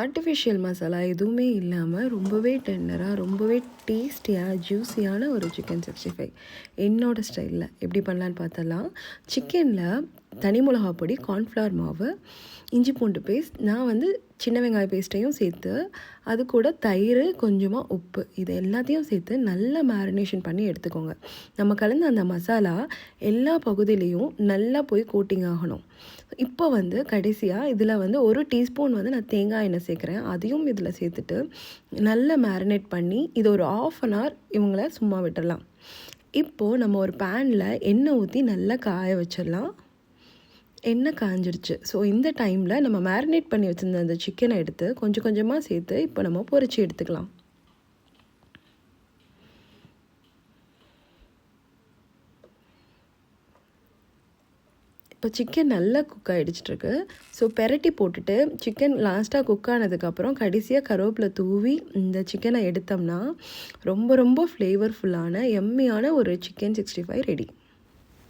Artificial masala எதுவுமே இல்லாமல் ரொம்பவே டெண்டராக ரொம்பவே டேஸ்டியாக ஜூஸியான ஒரு சிக்கன் 65 என்னோடய ஸ்டைலில் எப்படி பண்ணலான்னு பார்த்தலாம். சிக்கனில் தனி மிளகா பொடி, கார்ன்ஃப்ளவர் மாவு, இஞ்சி பூண்டு பேஸ்ட், நான் வந்து சின்ன வெங்காய பேஸ்ட்டையும் சேர்த்து அது கூட தயிர், கொஞ்சமாக உப்பு, இது எல்லாத்தையும் சேர்த்து நல்லா மேரினேஷன் பண்ணி எடுத்துக்கோங்க. நம்ம கலந்த அந்த மசாலா எல்லா பகுதியிலையும் நல்லா போய் கோட்டிங் ஆகணும். இப்போ வந்து கடைசியாக இதில் வந்து 1 டீஸ்பூன் வந்து நான் தேங்காய் எண்ணெய் சேர்க்குறேன். அதையும் இதில் சேர்த்துட்டு நல்லா மேரினேட் பண்ணி இது ஒரு 1/2 அன் ஹவர் இவங்கள சும்மா விட்டுடலாம். இப்போது நம்ம ஒரு பேனில் எண்ணெய் ஊற்றி நல்லா காய வச்சிடலாம். எண்ணெய் காஞ்சிருச்சு. ஸோ இந்த டைமில் நம்ம மேரினேட் பண்ணி வச்சுருந்த அந்த சிக்கனை எடுத்து கொஞ்சம் கொஞ்சமாக சேர்த்து இப்போ நம்ம பொரிச்சு எடுத்துக்கலாம். இப்போ சிக்கன் நல்லா குக் ஆகிடுச்சிட்ருக்கு. ஸோ பெரட்டி போட்டுட்டு சிக்கன் லாஸ்ட்டாக குக் ஆனதுக்கப்புறம் கடைசியாக கருவேப்பிலை தூவி இந்த சிக்கனை எடுத்தோம்னா ரொம்ப ரொம்ப ஃப்ளேவர்ஃபுல்லான எம்மியான ஒரு சிக்கன் 65 ரெடி.